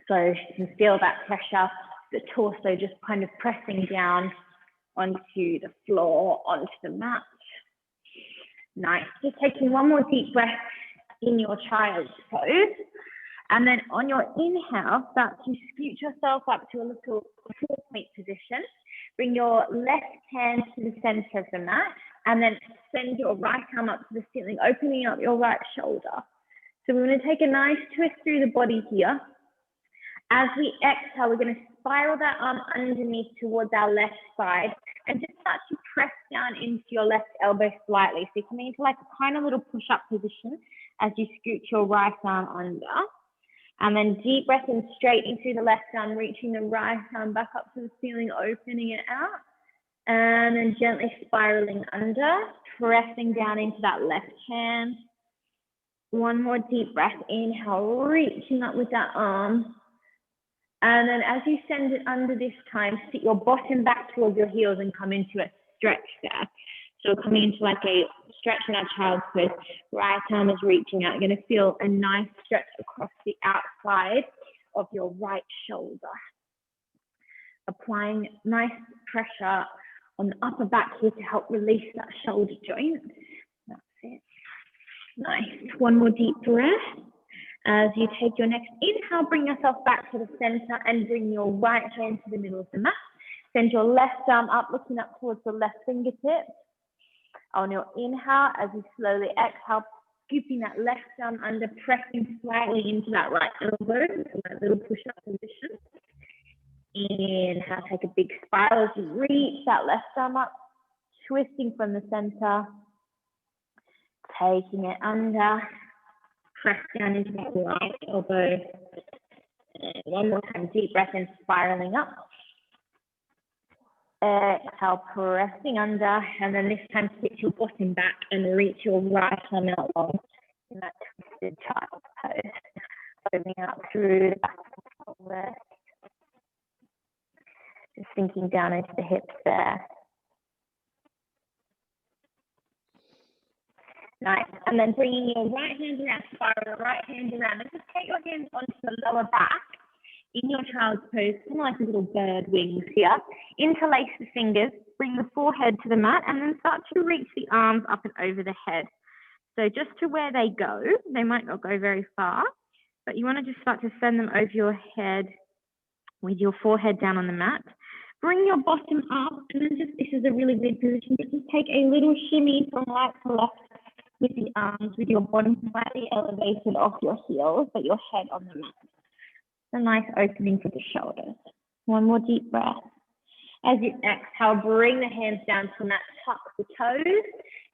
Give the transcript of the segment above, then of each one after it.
So you can feel that pressure, the torso just kind of pressing down onto the floor, onto the mat. Nice. Just taking one more deep breath in your child's pose. And then on your inhale, start to scoot yourself up to a little 4-point position. Bring your left hand to the center of the mat, and then send your right arm up to the ceiling, opening up your right shoulder. So we're going to take a nice twist through the body here. As we exhale, we're going to spiral that arm underneath towards our left side and just start to press down into your left elbow slightly. So you're coming into like a kind of little push-up position as you scoot your right arm under. And then deep breath in straight into the left arm, reaching the right arm back up to the ceiling, opening it out. And then gently spiraling under, pressing down into that left hand. One more deep breath, inhale, reaching up with that arm. And then as you send it under this time, sit your bottom back towards your heels and come into a stretch there. So coming into like a stretch in our child's pose, right arm is reaching out. You're going to feel a nice stretch across the outside of your right shoulder. Applying nice pressure on the upper back here to help release that shoulder joint. That's it. Nice. One more deep breath. As you take your next inhale, bring yourself back to the center and bring your right hand to the middle of the mat. Send your left arm up, looking up towards the left fingertips. On your inhale, as you slowly exhale, scooping that left arm under, pressing slightly into that right elbow, so that little push-up position. Inhale, take a big spiral as you reach that left arm up, twisting from the center, taking it under, press down into that right elbow. And one more time, deep breath in, spiraling up. Exhale, pressing under, and then this time sit your bottom back and reach your right arm out long in that twisted child pose. Opening out through the back of the shoulder. Just sinking down into the hips there. Nice. And then bringing your right hand around, spiral, right hand around, and just take your hands onto the lower back in your child's pose, kind of like a little bird wings here. Interlace the fingers, bring the forehead to the mat, and then start to reach the arms up and over the head. So just to where they go, they might not go very far, but you want to just start to send them over your head with your forehead down on the mat. Bring your bottom up, and then just, this is a really good position, but just take a little shimmy from right to left with the arms, with your bottom slightly elevated off your heels, but your head on the mat. A nice opening for the shoulders. One more deep breath. As you exhale, bring the hands down to the mat, tuck the toes.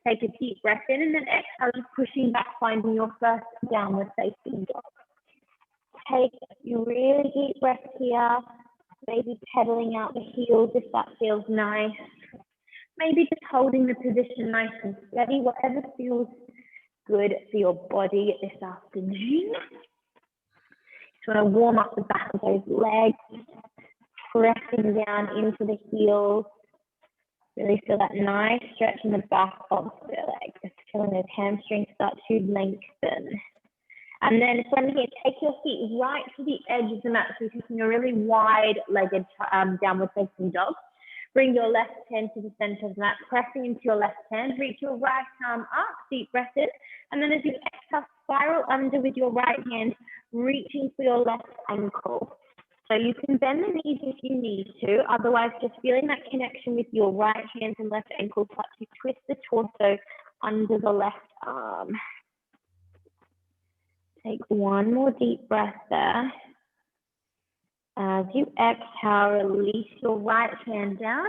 Take a deep breath in, and then exhale, just pushing back, finding your first downward facing dog. Take a really deep breath here. Maybe pedaling out the heels if that feels nice. Maybe just holding the position nice and steady, whatever feels good for your body this afternoon. Just want to warm up the back of those legs, pressing down into the heels. Really feel that nice stretch in the back of the legs. Just feeling those hamstrings start to lengthen. And then from here, take your feet right to the edge of the mat. So you're taking a really wide-legged downward facing dog. Bring your left hand to the center of the mat, pressing into your left hand. Reach your right arm up, deep breath in. And then as you exhale, spiral under with your right hand, reaching for your left ankle. So you can bend the knees if you need to. Otherwise, just feeling that connection with your right hand and left ankle, start to twist the torso under the left arm. Take one more deep breath there. As you exhale, release your right hand down.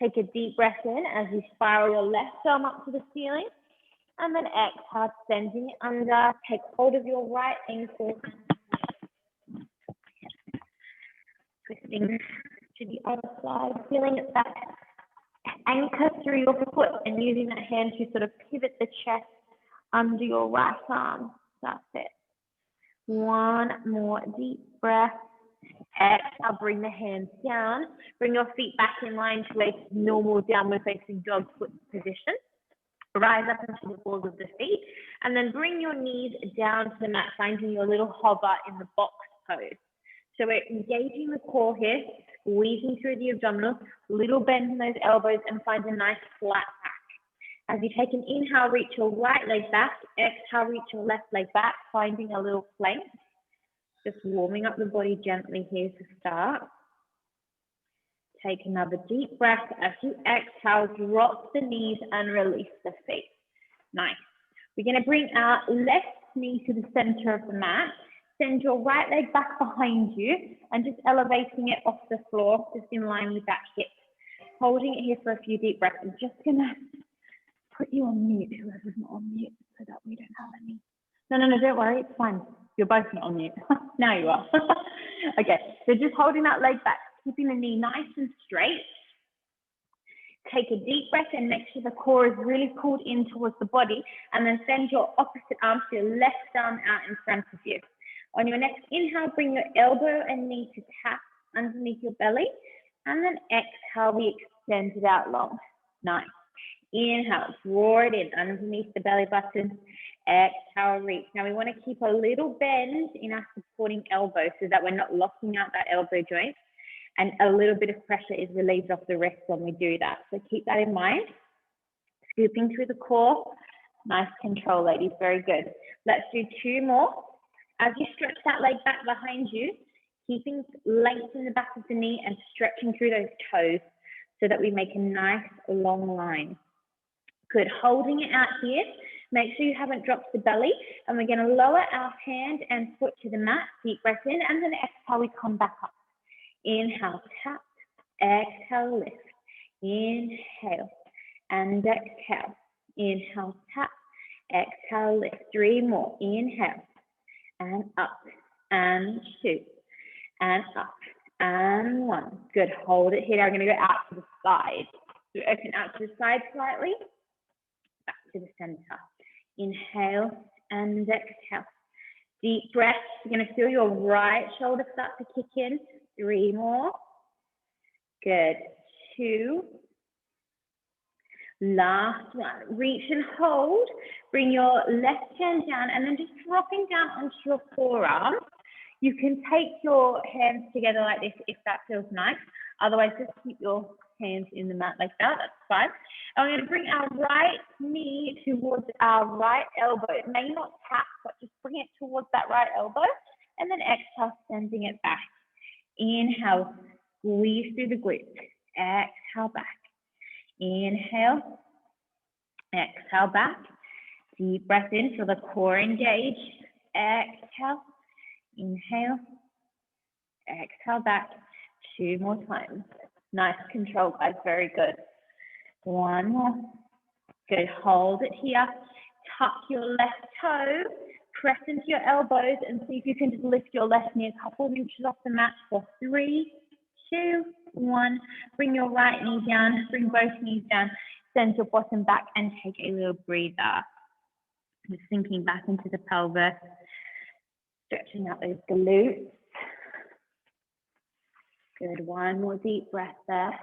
Take a deep breath in as you spiral your left arm up to the ceiling. And then exhale, sending it under. Take hold of your right ankle. Twisting to the other side. Feeling it back. Anchor through your foot and using that hand to sort of pivot the chest under your right arm. That's it. One more deep breath. Exhale, bring the hands down. Bring your feet back in line to a normal downward facing dog foot position. Rise up into the balls of the feet. And then bring your knees down to the mat, finding your little hover in the box pose. So we're engaging the core here, squeezing through the abdominals, little bend in those elbows, and find a nice flat back. As you take an inhale, reach your right leg back. Exhale, reach your left leg back, finding a little plank. Just warming up the body gently here to start. Take another deep breath. As you exhale, drop the knees and release the feet. Nice. We're going to bring our left knee to the center of the mat. Send your right leg back behind you and just elevating it off the floor, just in line with that hip. Holding it here for a few deep breaths. I'm just going to put you on mute, whoever's not on mute, so that we don't have any. No, don't worry, it's fine. You're both not on mute. Now you are. Okay, so just holding that leg back, keeping the knee nice and straight. Take a deep breath and make sure the core is really pulled in towards the body, and then send your opposite arm to your left arm out in front of you. On your next inhale, bring your elbow and knee to tap underneath your belly, and then exhale, we extend it out long. Nice. Inhale, draw it in underneath the belly button. Exhale, reach. Now we want to keep a little bend in our supporting elbow so that we're not locking out that elbow joint, and a little bit of pressure is relieved off the wrist when we do that. So keep that in mind. Scooping through the core. Nice control, ladies. Very good. Let's do 2 more. As you stretch that leg back behind you, keeping length in the back of the knee and stretching through those toes so that we make a nice long line. Good. Holding it out here. Make sure you haven't dropped the belly. And we're going to lower our hand and foot to the mat. Deep breath in, and then exhale, we come back up. Inhale, tap. Exhale, lift. Inhale and exhale. Inhale, tap. Exhale, lift. 3 more. Inhale and up and 2 and up and 1. Good. Hold it here. Now we're going to go out to the side. So open out to the side slightly. Back to the center. Inhale and exhale. Deep breath. You're going to feel your right shoulder start to kick in. 3 more. Good. 2. Last one. Reach and hold. Bring your left hand down and then just dropping down onto your forearm. You can take your hands together like this if that feels nice. Otherwise, just keep your hands in the mat like that. That's fine. And we're going to bring our right knee towards our right elbow. It may not tap, but just bring it towards that right elbow. And then exhale, sending it back. Inhale, squeeze through the glutes. Exhale back. Inhale, exhale back. Deep breath in, feel the core engage. Exhale, inhale, exhale back. 2 more times. Nice control, guys, very good. 1 more. Good, hold it here. Tuck your left toe, press into your elbows, and see if you can just lift your left knee a couple of inches off the mat for 3, 2, 1. Bring your right knee down, bring both knees down, send your bottom back and take a little breather. Just sinking back into the pelvis, stretching out those glutes. Good, 1 more deep breath there.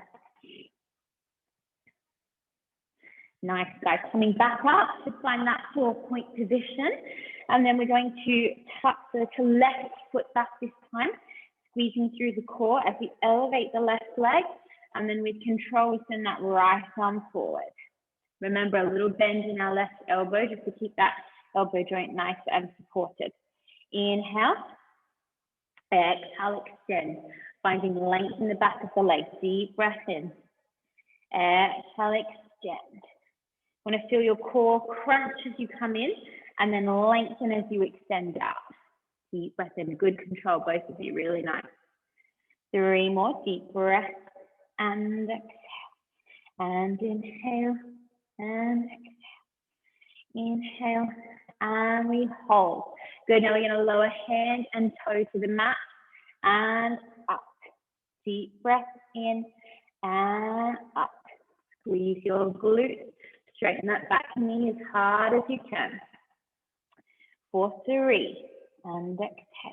Nice, guys. Coming back up to find that 4-point position. And then we're going to tuck the left foot back this time, squeezing through the core as we elevate the left leg. And then with control, we send that right arm forward. Remember, a little bend in our left elbow just to keep that elbow joint nice and supported. Inhale. Exhale, extend. Finding length in the back of the leg. Deep breath in. Exhale, extend. Want to feel your core crunch as you come in and then lengthen as you extend out. Deep breath in. Good control, both of you. Really nice. 3 more. Deep breath and exhale. And inhale and exhale. Inhale and we hold. Good. Now we're going to lower hand and toe to the mat and up. Deep breath in and up. Squeeze your glutes. Straighten that back knee as hard as you can. For 3 and exhale.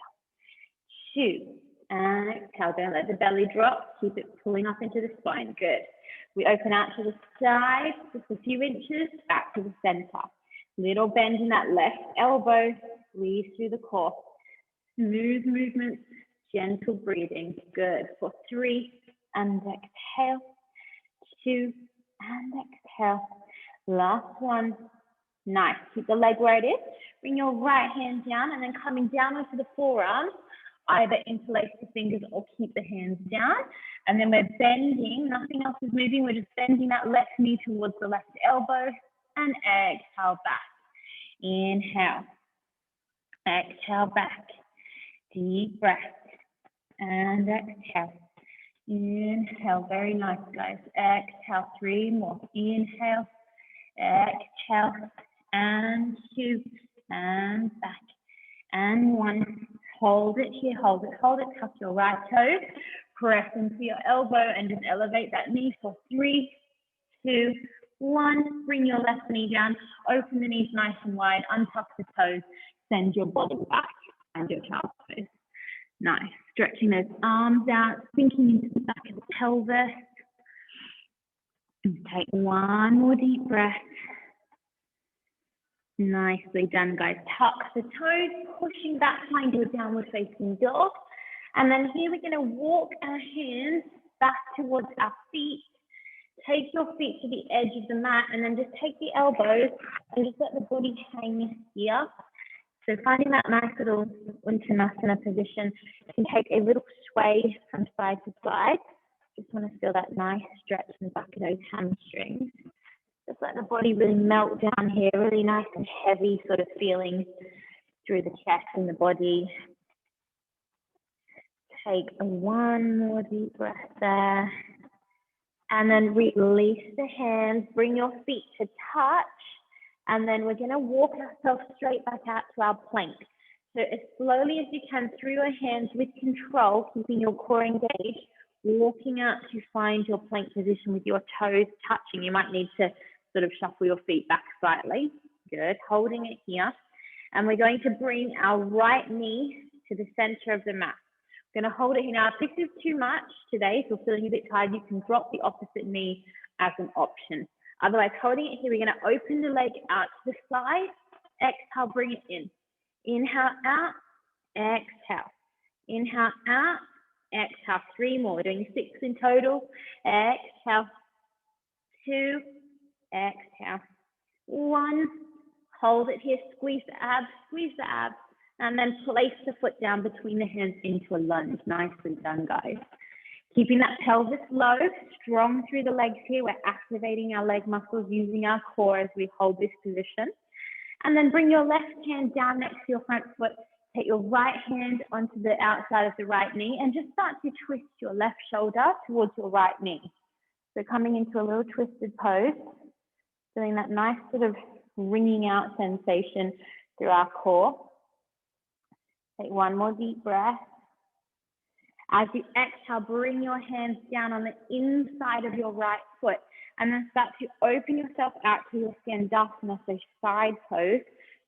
2 and exhale. Don't let the belly drop. Keep it pulling up into the spine. Good. We open out to the side, just a few inches, back to the center. Little bend in that left elbow. Squeeze through the core. Smooth movements. Gentle breathing. Good. For 3, and exhale. 2, and exhale. Last one. Nice. Keep the leg where it is. Bring your right hand down and then coming down onto the forearms. Either interlace the fingers or keep the hands down. And then we're bending. Nothing else is moving. We're just bending that left knee towards the left elbow. And exhale back. Inhale. Exhale back. Deep breath. And exhale. Inhale. Very nice, guys. Exhale. 3 more. Inhale. Exhale. And 2. And back. And 1. Hold it here. Hold it. Hold it. Tuck your right toe. Press into your elbow and just elevate that knee for 3, 2, 1. Bring your left knee down. Open the knees nice and wide. Untuck the toes. Send your body back and your child's pose. Nice. Stretching those arms out, sinking into the back of the pelvis. And take 1 more deep breath. Nicely done, guys. Tuck the toes, pushing back, find your downward facing dog. And then here we're going to walk our hands back towards our feet. Take your feet to the edge of the mat and then just take the elbows and just let the body hang here. So finding that nice little Uttanasana position, you can take a little sway from side to side. Just want to feel that nice stretch in the back of those hamstrings. Just let the body really melt down here, really nice and heavy sort of feeling through the chest and the body. Take 1 more deep breath there. And then release the hands, bring your feet to touch. And then we're going to walk ourselves straight back out to our plank. So as slowly as you can through your hands with control, keeping your core engaged, walking out to find your plank position with your toes touching. You might need to sort of shuffle your feet back slightly. Good. Holding it here. And we're going to bring our right knee to the center of the mat. We're going to hold it here. Now, if this is too much today, if you're feeling a bit tired, you can drop the opposite knee as an option. Otherwise, holding it here, we're going to open the leg out to the side. Exhale, bring it in. Inhale, out. Exhale. Inhale, out. Exhale. 3 more. We're doing 6 in total. Exhale. 2. Exhale. 1. Hold it here. Squeeze the abs. Squeeze the abs. And then place the foot down between the hands into a lunge. Nicely done, guys. Keeping that pelvis low, strong through the legs here. We're activating our leg muscles, using our core as we hold this position. And then bring your left hand down next to your front foot. Take your right hand onto the outside of the right knee and just start to twist your left shoulder towards your right knee. So coming into a little twisted pose, feeling that nice sort of ringing out sensation through our core. Take 1 more deep breath. As you exhale, bring your hands down on the inside of your right foot and then start to open yourself out to your Skandasana, so side pose.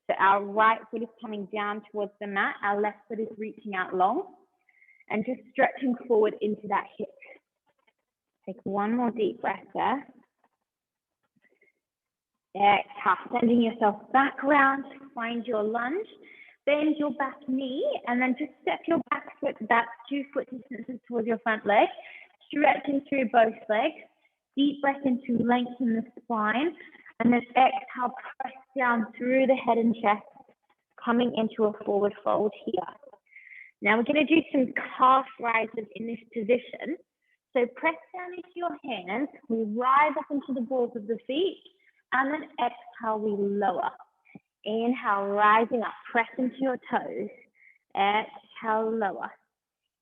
So our right foot is coming down towards the mat, our left foot is reaching out long and just stretching forward into that hip. Take 1 more deep breath there. Exhale, sending yourself back around, find your lunge. Bend your back knee and then just step your back foot back 2 foot distances towards your front leg, stretching through both legs. Deep breath into lengthen the spine and then exhale, press down through the head and chest, coming into a forward fold here. Now we're going to do some calf rises in this position. So press down into your hands, we rise up into the balls of the feet and then exhale, we lower. Inhale, rising up, press into your toes. Exhale, lower.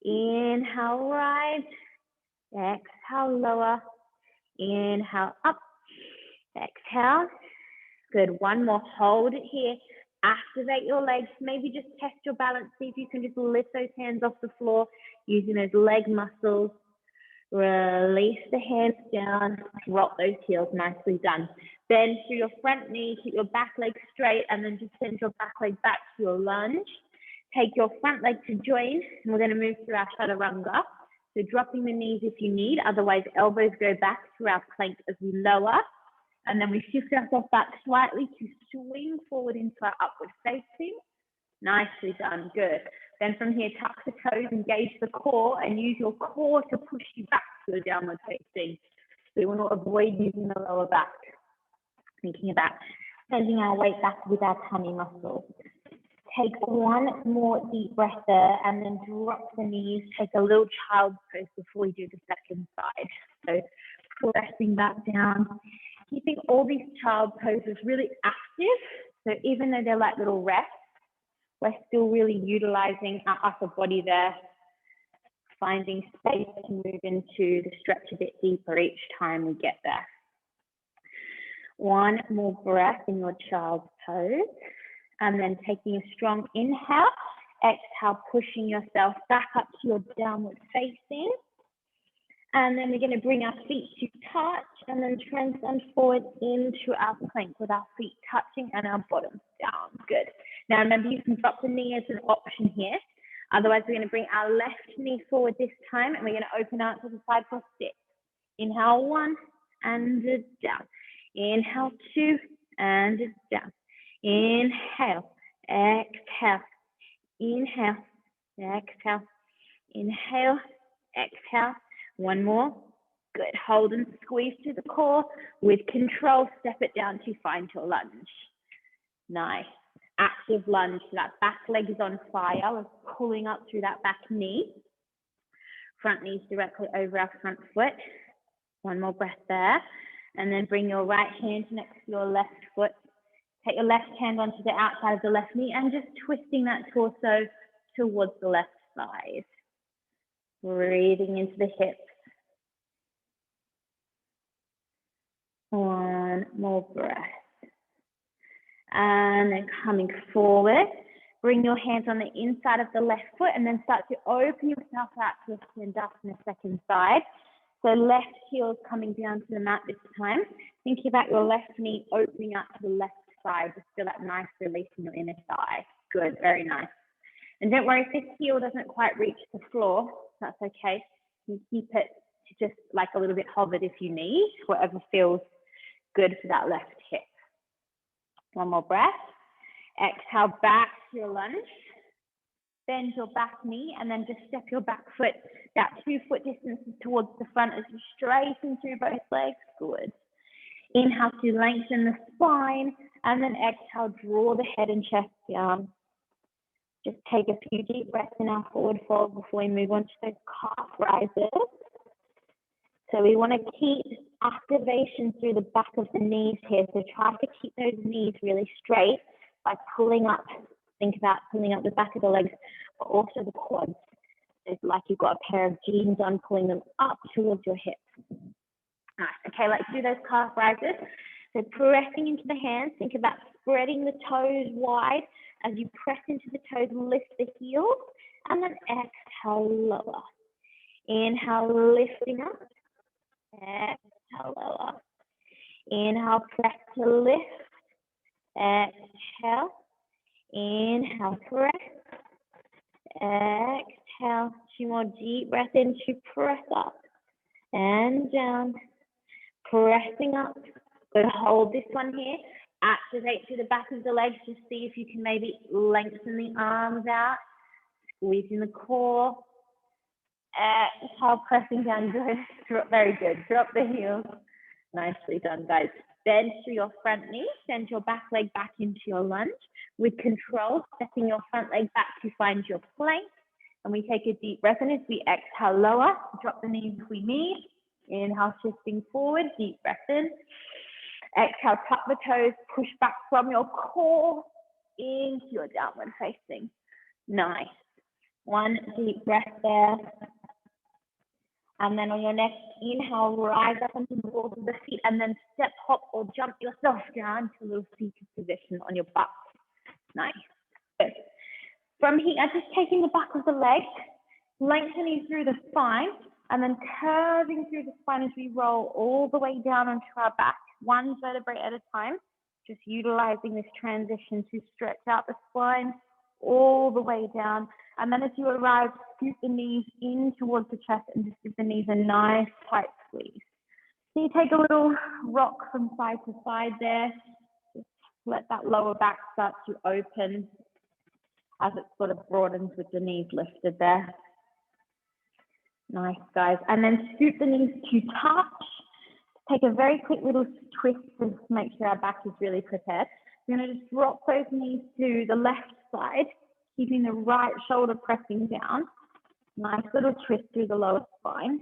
Inhale, rise. Exhale, lower. Inhale, up. Exhale. Good. 1 more. Hold it here. Activate your legs. Maybe just test your balance. See if you can just lift those hands off the floor using those leg muscles. Release the hands down, drop those heels, nicely done. Bend through your front knee, keep your back leg straight, and then just send your back leg back to your lunge. Take your front leg to join, and we're going to move through our chaturanga. So dropping the knees if you need, otherwise elbows go back to our plank as we lower. And then we shift ourselves back slightly to swing forward into our upward facing. Nicely done, good. Then from here, tuck the toes, engage the core, and use your core to push you back to a downward facing. So we want to avoid using the lower back. Thinking about sending our weight back with our tummy muscles. Take one more deep breath there, and then drop the knees. Take a little child's pose before we do the second side. So pressing back down, keeping all these child poses really active. So even though they're like little rests, we're still really utilizing our upper body there, finding space to move into the stretch a bit deeper each time we get there. One more breath in your child's pose, and then taking a strong inhale, exhale, pushing yourself back up to your downward facing. And then we're going to bring our feet to touch and then transcend forward into our plank with our feet touching and our bottoms down. Good. Now remember, you can drop the knee as an option here. Otherwise, we're going to bring our left knee forward this time, and we're going to open out to the side for 6. Inhale, 1, and down. Inhale, 2, and down. Inhale, exhale, inhale, exhale, inhale, exhale. One more. Good. Hold and squeeze to the core. With control, step it down to find your lunge. Nice. Active lunge. So that back leg is on fire. We're pulling up through that back knee. Front knee's directly over our front foot. One more breath there. And then bring your right hand next to your left foot. Take your left hand onto the outside of the left knee and just twisting that torso towards the left side. Breathing into the hips. One more breath. And then coming forward, bring your hands on the inside of the left foot and then start to open yourself out to a stand up in the second side. So left heel is coming down to the mat this time. Thinking about your left knee opening out to the left side. Just feel that nice release in your inner thigh. Good, very nice. And don't worry if this heel doesn't quite reach the floor, that's okay. You can keep it to just like a little bit hovered if you need, whatever feels good for that left hip. One more breath. Exhale back to your lunge. Bend your back knee and then just step your back foot about 2 foot distances towards the front as you straighten through both legs. Good. Inhale to lengthen the spine and then exhale, draw the head and chest down. Just take a few deep breaths in our forward fold before we move on to those calf rises. So we want to keep activation through the back of the knees here. So try to keep those knees really straight by pulling up. Think about pulling up the back of the legs, but also the quads. It's like you've got a pair of jeans on, pulling them up towards your hips. Nice. Okay, let's do those calf rises. So pressing into the hands, think about spreading the toes wide. As you press into the toes, lift the heels, and then exhale, lower. Inhale, lifting up. Exhale, lower. Inhale, press to lift. Exhale. Inhale, press. Exhale. 2 more deep breaths in to press up and down. Pressing up. Good. Hold this one here. Activate through the back of the legs. Just see if you can maybe lengthen the arms out. Squeezing the core. Exhale, pressing down. Good. Very good. Drop the heels. Nicely done, guys. Bend through your front knee. Send your back leg back into your lunge. With control, stepping your front leg back to find your plank. And we take a deep breath in as we exhale, lower. Drop the knees if we need. Inhale, shifting forward. Deep breath in. Exhale, tuck the toes. Push back from your core into your downward facing. Nice. One deep breath there. And then on your next inhale, rise up onto the balls of the feet and then step, hop, or jump yourself down to a little seated position on your butt. Nice. Good. From here, just taking the back of the leg, lengthening through the spine, and then curving through the spine as we roll all the way down onto our back, 1 vertebrae at a time. Just utilizing this transition to stretch out the spine all the way down. And then as you arrive, scoot the knees in towards the chest and just give the knees a nice tight squeeze. So you take a little rock from side to side there. Just let that lower back start to open. as it sort of broadens with the knees lifted there. Nice, guys. And then scoop the knees to touch. Take a very quick little twist to make sure our back is really prepared. You're going to just drop those knees to the left side, keeping the right shoulder pressing down. Nice little twist through the lower spine.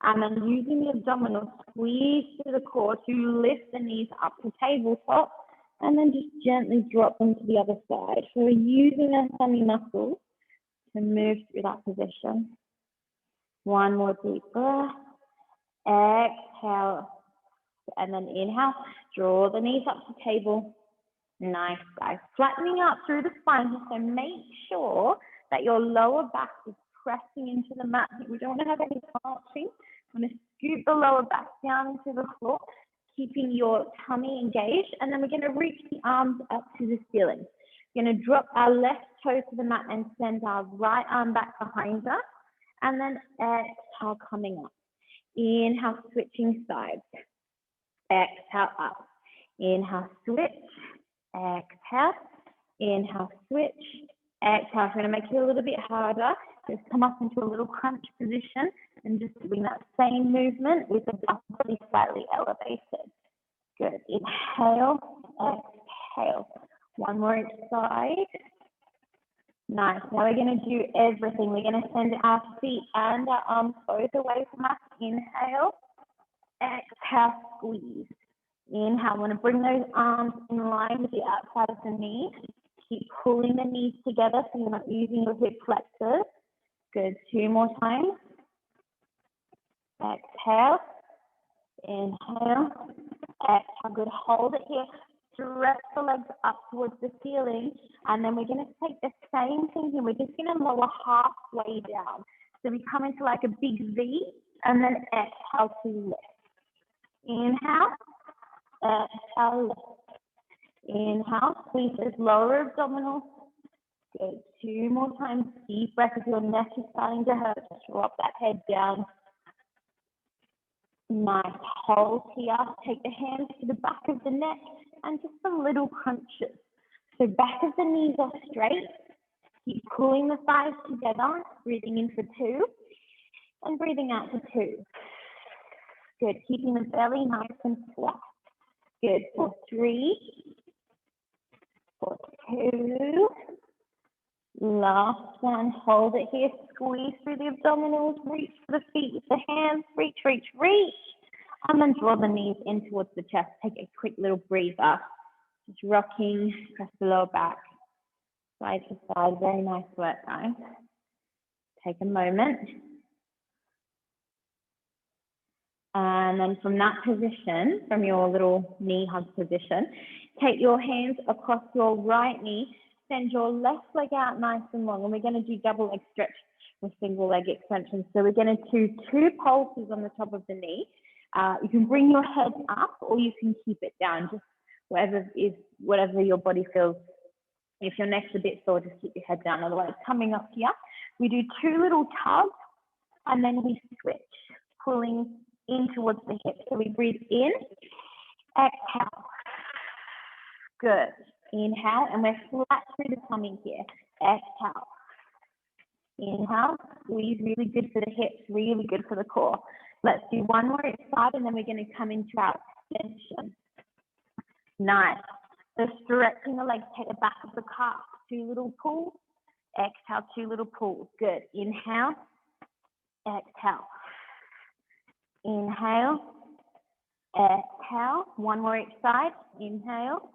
And then using the abdominal squeeze through the core to lift the knees up to tabletop, and then just gently drop them to the other side. So we're using our tummy muscles to move through that position. One more deep breath. Exhale. And then inhale. Draw the knees up to table. Nice, guys. Flattening out through the spine. So make sure that your lower back is pressing into the mat. We don't want to have any arching. I'm going to scoop the lower back down into the floor, keeping your tummy engaged. And then we're going to reach the arms up to the ceiling. We're going to drop our left toe to the mat and send our right arm back behind us. And then exhale, coming up. Inhale, switching sides. Exhale, up. Inhale, switch. Exhale. Inhale, switch. Exhale. We're going to make it a little bit harder. Just come up into a little crunch position and just doing that same movement with the body slightly elevated. Good. Inhale, exhale. One more each side. Nice. Now we're going to do everything. We're going to send our feet and our arms both away from us. Inhale, exhale, squeeze. Inhale. I want to bring those arms in line with the outside of the knees. Keep pulling the knees together so you're not using your hip flexors. Good. Two more times. Exhale. Inhale. Exhale. Good. Hold it here. Stretch the legs up towards the ceiling. And then we're going to take the same thing here. We're just going to lower halfway down. So we come into like a big V and then exhale to lift. Inhale. Exhale, lift. Inhale. Squeeze those lower abdominals. Good. Two more times. Deep breath. If your neck is starting to hurt, just drop that head down. Nice. Hold here. Take the hands to the back of the neck and just some little crunches. So back of the knees are straight. Keep pulling the thighs together. Breathing in for 2 and breathing out for 2. Good. Keeping the belly nice and flat. Good. For 3. For 2. Last one. Hold it here. Squeeze through the abdominals. Reach for the feet with the hands. Reach, reach, reach. And then draw the knees in towards the chest. Take a quick little breather. Just rocking, press the lower back. Side to side. Very nice work, guys. Take a moment. And then from that position, from your little knee hug position, take your hands across your right knee. Send your left leg out nice and long. And we're going to do double leg stretch with single leg extension. So we're going to do 2 pulses on the top of the knee. You can bring your head up or you can keep it down, just whatever your body feels. If your neck's a bit sore, just keep your head down. Otherwise, coming up here, we do 2 little tugs and then we switch, pulling in towards the hip. So we breathe in, exhale. Good. Inhale, and we're flat through the tummy here. Exhale. Inhale, squeeze, really good for the hips, really good for the core. Let's do one more each side, and then we're going to come into our extension. Nice. So stretching the legs, take the back of the calf, 2 little pulls. Exhale, 2 little pulls. Good. Inhale, exhale. Inhale, exhale. One more each side. Inhale,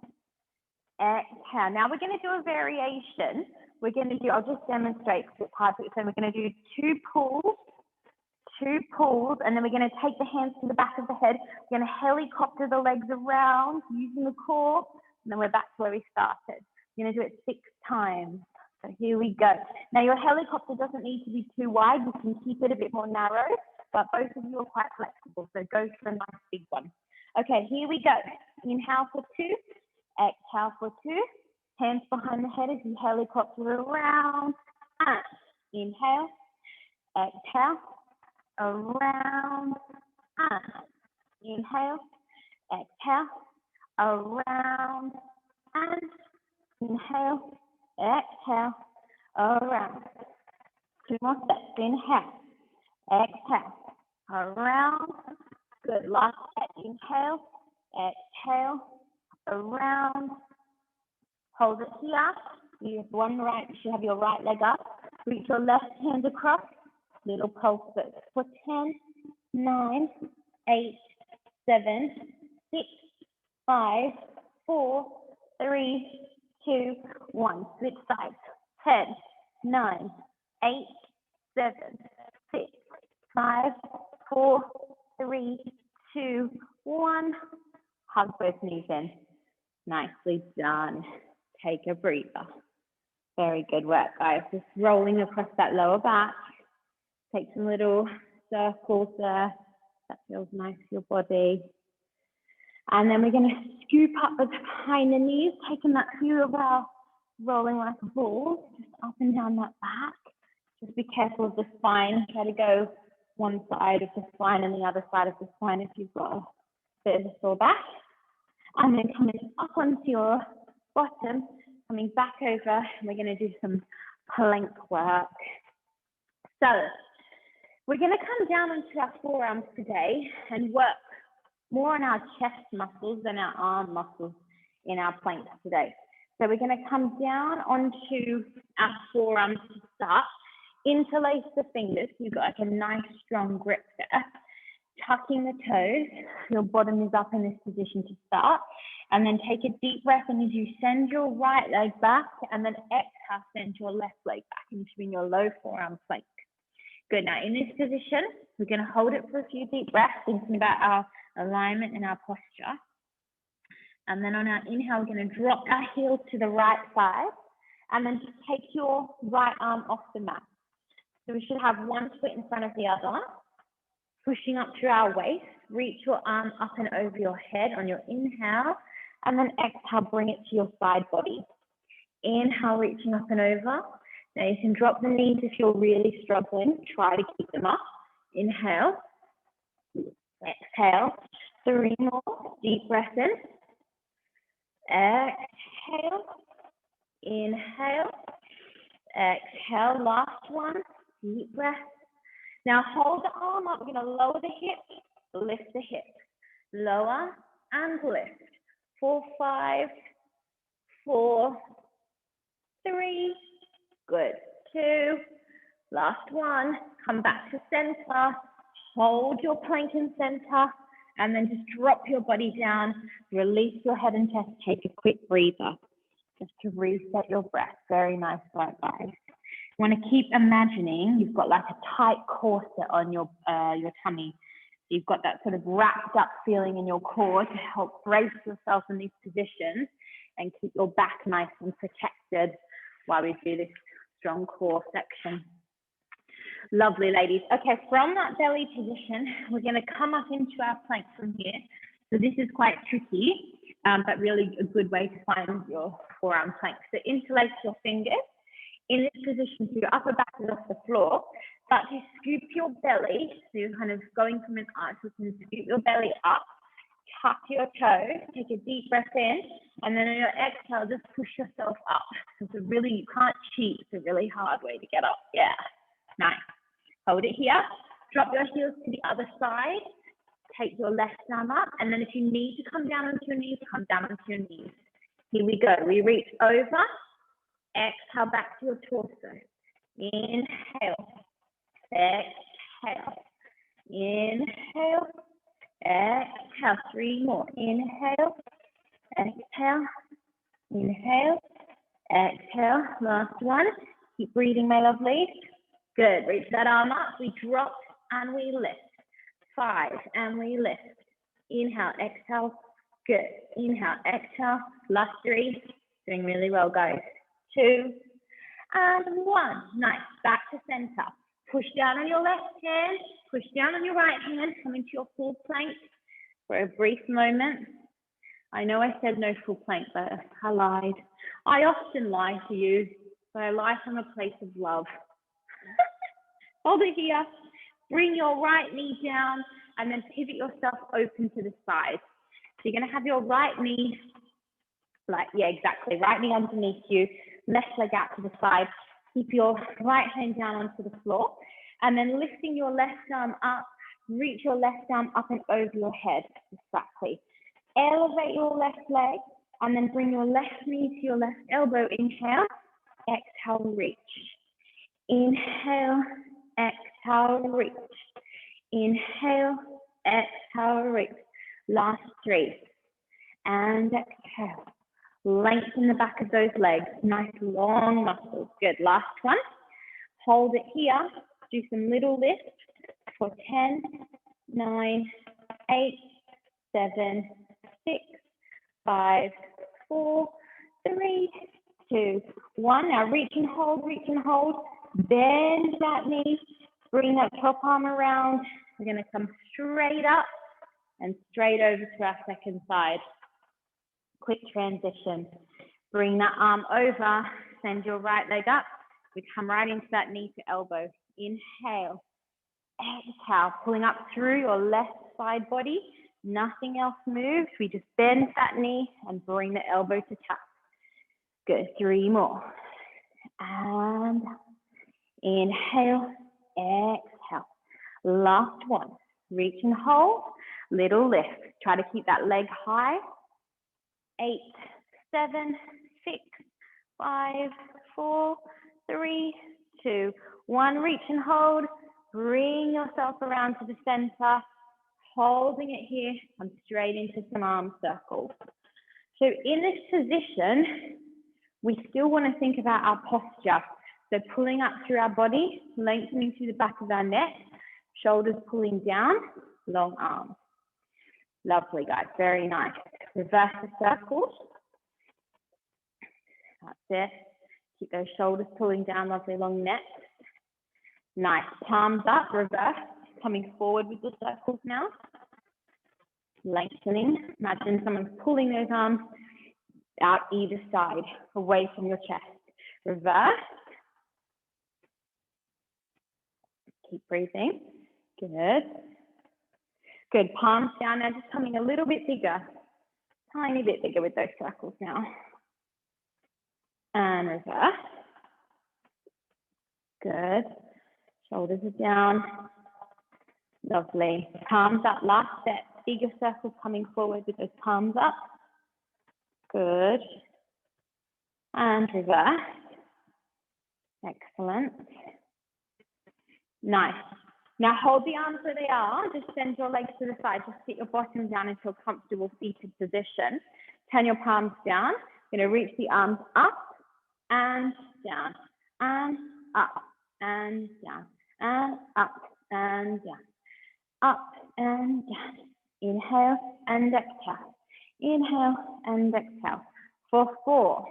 exhale. Now we're going to do a variation. We're going to do, I'll just demonstrate because it's hard to explain. We're going to do 2 pulls, and then we're going to take the hands to the back of the head. We're going to helicopter the legs around using the core, and then we're back to where we started. We're going to do it 6 times. So here we go. Now your helicopter doesn't need to be too wide. You can keep it a bit more narrow, but both of you are quite flexible. So go for a nice big one. Okay, here we go. Inhale for 2, exhale for 2. Hands behind the head as you helicopter around. Inhale, exhale, around. Inhale, exhale, around. And inhale, exhale, around. 2 more steps, inhale, exhale, around. Good, last step, inhale, exhale, around. Hold it here. You have you should have your right leg up. Reach your left hand across. Little pulses for 10, 9, 8, 7, 6, 5, 4, 3, 2, 1. Switch sides. 10, 9, 8, 7, 6, 5, 4, 3, 2, 1. Hug both knees in. Nicely done. Take a breather. Very good work, guys. Just rolling across that lower back. Take some little circles there. That feels nice for your body. And then we're going to scoop up behind the knees, taking that view of our rolling like a ball, just up and down that back. Just be careful of the spine. Try to go one side of the spine and the other side of the spine if you've got a bit of a sore back. And then coming up onto your bottom, coming back over, and we're going to do some plank work. So we're going to come down onto our forearms today and work more on our chest muscles than our arm muscles in our planks today. So we're going to come down onto our forearms to start. Interlace the fingers. You've got like a nice strong grip there. Tucking the toes. Your bottom is up in this position to start. And then take a deep breath, and as you send your right leg back, and then exhale, send your left leg back in between your low forearm plank. Good. Now in this position, we're going to hold it for a few deep breaths, thinking about our alignment and our posture. And then on our inhale, we're going to drop our heels to the right side, and then just take your right arm off the mat. So we should have one foot in front of the other, pushing up through our waist. Reach your arm up and over your head on your inhale, and then exhale, bring it to your side body. Inhale, reaching up and over. Now you can drop the knees if you're really struggling. Try to keep them up. Inhale, exhale. 3 more. Deep breath in. Exhale, inhale, exhale. Last one. Deep breath. Now hold the arm up. We're going to lower the hip, lift the hip, lower and lift. 4, 5, 4, 3, good. 2, last one. Come back to center. Hold your plank in center, and then just drop your body down. Release your head and chest. Take a quick breather, just to reset your breath. Very nice work, guys. You want to keep imagining you've got like a tight corset on your tummy. You've got that sort of wrapped up feeling in your core to help brace yourself in these positions and keep your back nice and protected while we do this strong core section. Lovely, ladies. Okay, from that belly position, we're going to come up into our plank from here. So this is quite tricky, but really a good way to find your forearm plank. So interlace your fingers. In this position, so your upper back is off the floor, start to scoop your belly. So you're kind of going from an arch, so you can scoop your belly up, tuck your toes, take a deep breath in, and then on your exhale, just push yourself up. It's a really, you can't cheat. It's a really hard way to get up. Yeah, nice. Hold it here. Drop your heels to the other side. Take your left arm up, and then if you need to come down onto your knees, come down onto your knees. Here we go. We reach over. Exhale back to your torso. Inhale. Exhale. Inhale. Exhale. 3 more. Inhale. Exhale. Inhale. Exhale. Last one. Keep breathing, my lovely. Good. Reach that arm up. We drop and we lift. 5 and we lift. Inhale. Exhale. Good. Inhale. Exhale. Last 3. Doing really well, guys. 2 and 1. Nice. Back to center. Push down on your left hand. Push down on your right hand. Come into your full plank for a brief moment. I know I said no full plank, but I lied. I often lie to you, but I lie from a place of love. Hold it here. Bring your right knee down and then pivot yourself open to the side. So you're going to have your right knee, right knee underneath you. left leg out to the side. Keep your right hand down onto the floor, and then lifting your left arm up, reach your left arm up and over your head, exactly. Elevate your left leg, and then bring your left knee to your left elbow. Inhale, exhale, reach. Inhale, exhale, reach. Inhale, exhale, reach. Last 3. And exhale. Lengthen the back of those legs. Nice long muscles. Good. Last one. Hold it here. Do some little lifts for 10, 9, 8, 7, 6, 5, 4, 3, 2, 1. Now reach and hold, reach and hold. Bend that knee. Bring that top arm around. We're going to come straight up and straight over to our second side. Quick transition. Bring that arm over. Send your right leg up. We come right into that knee to elbow. Inhale. Exhale. Pulling up through your left side body. Nothing else moves. We just bend that knee and bring the elbow to tap. Good. 3 more. And inhale. Exhale. Last one. Reach and hold. Little lift. Try to keep that leg high. 8, 7, 6, 5, 4, 3, 2, 1. Reach and hold. Bring yourself around to the center. Holding it here. Come straight into some arm circles. So in this position, we still want to think about our posture. So pulling up through our body, lengthening through the back of our neck, shoulders pulling down, long arms. Lovely, guys. Very nice. Reverse the circles. That's it. Keep those shoulders pulling down, lovely long neck. Nice. Palms up, reverse. Coming forward with the circles now. Lengthening. Imagine someone's pulling those arms out either side, away from your chest. Reverse. Keep breathing. Good. Good. Palms down now, just coming a little bit bigger. Tiny bit bigger with those circles now. And reverse. Good. Shoulders are down. Lovely. Palms up. Last set. Bigger circles coming forward with those palms up. Good. And reverse. Excellent. Nice. Now hold the arms where they are. Just send your legs to the side. Just sit your bottom down into a comfortable seated position. Turn your palms down. You're going to reach the arms up and down and up and down and up and down. Up and down. Inhale and exhale. Inhale and exhale. For 4.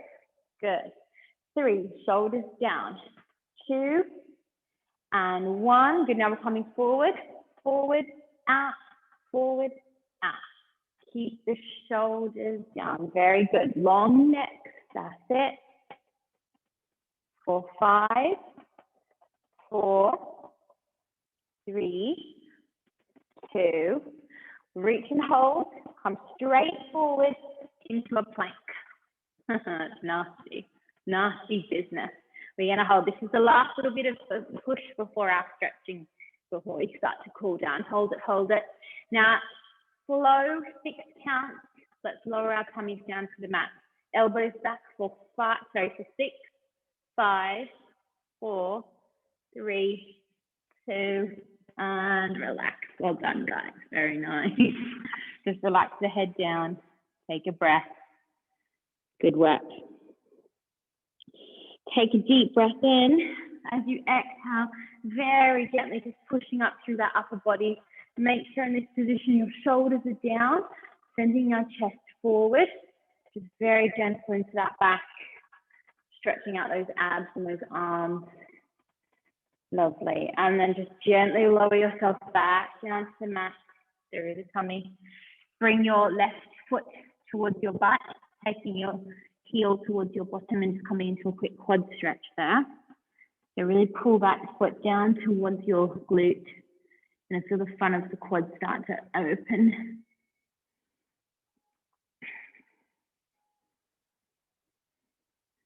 Good. 3. Shoulders down. 2. And 1. Good. Now we're coming forward. Forward, out, forward, out. Keep the shoulders down. Very good. Long neck. That's it. For 5, 4, 3, 2. Reach and hold. Come straight forward into a plank. It's nasty. Nasty business. We're going to hold. This is the last little bit of push before our stretching, before we start to cool down. Hold it, hold it. Now, slow 6 counts. Let's lower our tummies down to the mat. Elbows back for 5, sorry, for 6, 5, 4, 3, 2, and relax. Well done, guys. Very nice. Just relax the head down. Take a breath. Good work. Take a deep breath in. As you exhale, very gently just pushing up through that upper body. Make sure in this position your shoulders are down, sending your chest forward. Just very gentle into that back, stretching out those abs and those arms. Lovely. And then just gently lower yourself back down to the mat. There is a tummy. Bring your left foot towards your butt, taking your heel towards your bottom and just coming into a quick quad stretch there. So really pull that foot down towards your glute and feel the front of the quad start to open.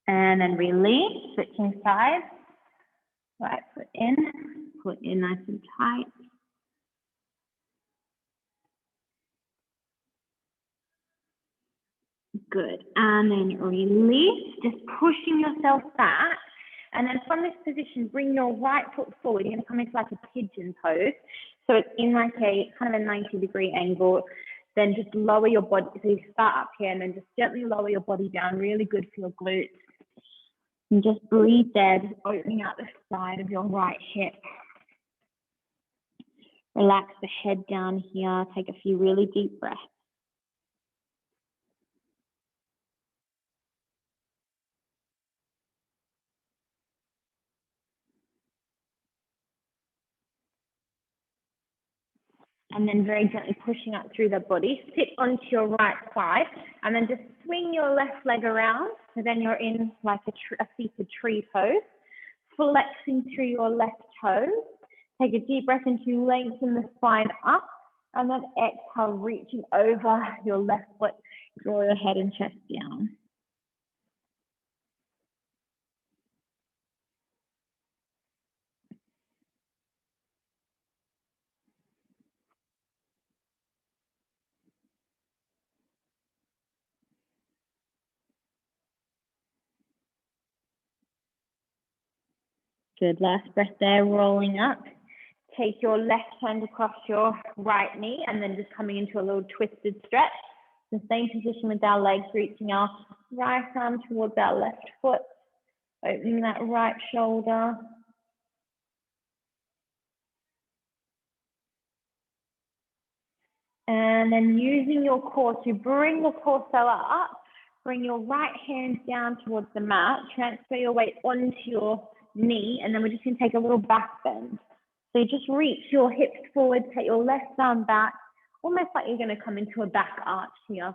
And then release, switching sides. Right foot in nice and tight. Good. And then release, just pushing yourself back. And then from this position, bring your right foot forward. You're going to come into like a pigeon pose. So it's in like a kind of a 90-degree angle. Then just lower your body. So you start up here and then just gently lower your body down. Really good for your glutes. And just breathe there, just opening out the side of your right hip. Relax the head down here. Take a few really deep breaths. And then very gently pushing up through the body. Sit onto your right side and then just swing your left leg around. So then you're in like a seated tree pose. Flexing through your left toes. Take a deep breath into lengthen the spine up. And then exhale, reaching over your left foot. Draw your head and chest down. Good, last breath there, rolling up. Take your left hand across your right knee and then just coming into a little twisted stretch. The same position with our legs, reaching our right arm towards our left foot, opening that right shoulder. And then using your core to bring the torso up, bring your right hand down towards the mat, transfer your weight onto your knee, and then we're just going to take a little back bend. So you just reach your hips forward, take your left arm back, almost like you're going to come into a back arch here.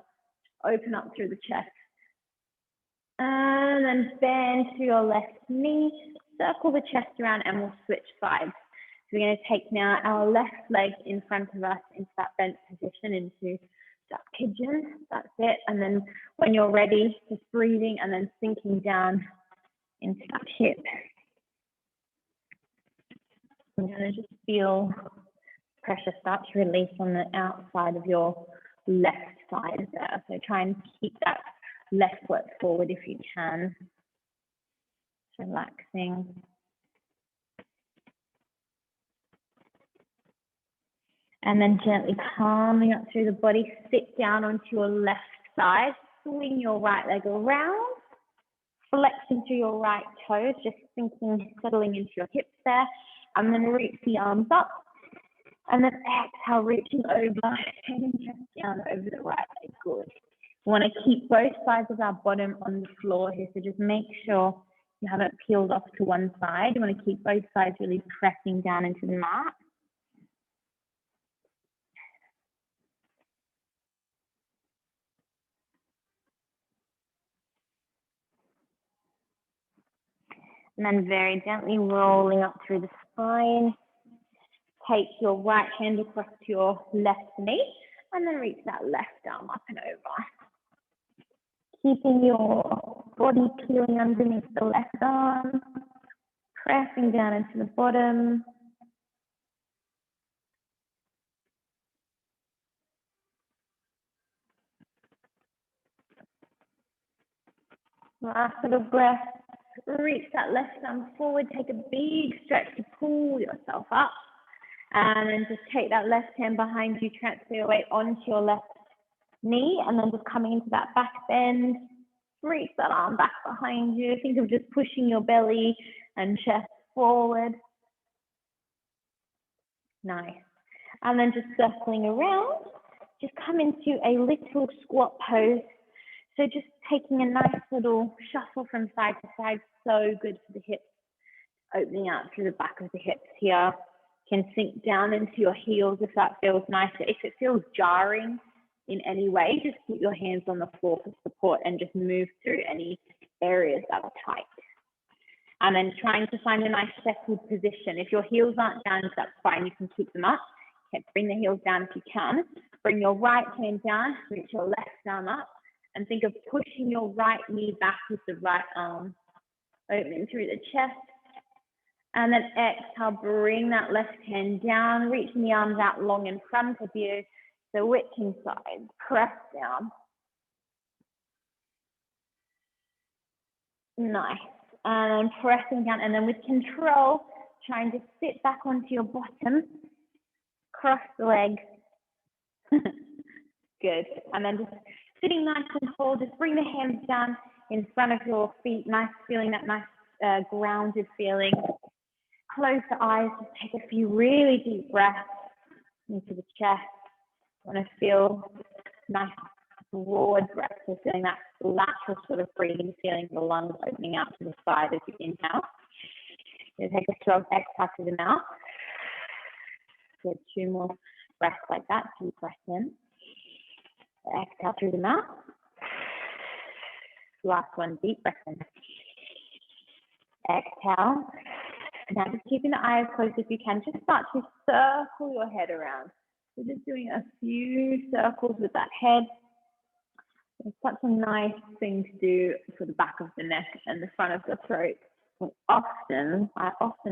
Open up through the chest. And then bend to your left knee, circle the chest around, and we'll switch sides. So we're going to take now our left leg in front of us into that bent position, into duck pigeon. That's it. And then when you're ready, just breathing and then sinking down into that hip. You're going to just feel pressure start to release on the outside of your left side there. So try and keep that left foot forward if you can. Just relaxing. And then gently calming up through the body, sit down onto your left side, swing your right leg around, flexing through your right toes, just sinking, settling into your hips there, and then reach the arms up, and then exhale, reaching over, head and chest down over the right leg, good. We want to keep both sides of our bottom on the floor here, so just make sure you haven't peeled off to one side. You want to keep both sides really pressing down into the mat. And then very gently rolling up through the spine. Take your right hand across to your left knee and then reach that left arm up and over. Keeping your body peeling underneath the left arm, pressing down into the bottom. Last little breath. Reach that left arm forward, take a big stretch to pull yourself up. And then just take that left hand behind you, transfer your weight onto your left knee, and then just coming into that back bend. Reach that arm back behind you. Think of just pushing your belly and chest forward. Nice. And then just circling around, just come into a little squat pose. So just taking a nice little shuffle from side to side, so good for the hips. Opening out through the back of the hips here. Can sink down into your heels if that feels nice. If it feels jarring in any way, just keep your hands on the floor for support and just move through any areas that are tight. And then trying to find a nice settled position. If your heels aren't down, that's fine, you can keep them up. Okay, bring the heels down if you can. Bring your right hand down, reach your left arm up, And think of pushing your right knee back with the right arm, opening through the chest. And then exhale, bring that left hand down, reaching the arms out long in front of you. So switching sides, press down. Nice. And then pressing down, and then with control, trying to sit back onto your bottom, cross the legs. Good. And then just sitting nice and tall, just bring the hands down in front of your feet, nice feeling, that nice grounded feeling. Close the eyes, just take a few really deep breaths into the chest. Want to feel nice broad breaths, so feeling that lateral sort of breathing, feeling the lungs opening out to the side as you inhale. You take a strong exhale through the mouth. So 2 more breaths like that. Deep breath in. Exhale through the mouth. Last one, deep breath in. Exhale. Now just keeping the eyes closed if you can, just start to circle your head around. So just doing a few circles with that head. It's such a nice thing to do for the back of the neck and the front of the throat. I often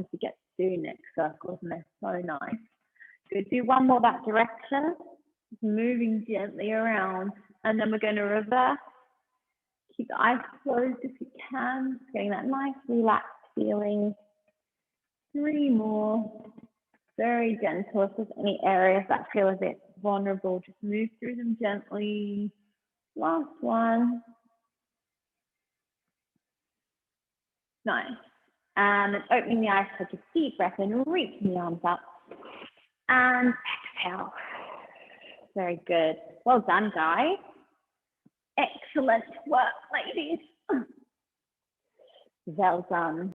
forget to do neck circles and they're so nice. So do one more that direction, just moving gently around, and then we're going to reverse. Keep the eyes closed if you can, getting that nice relaxed feeling. 3 more, very gentle. If there's any areas that feel a bit vulnerable, just move through them gently. Last one. Nice. And then opening the eyes, take a deep breath in, reaching the arms up. And exhale. Very good. Well done, guys. Excellent work, ladies. Well done.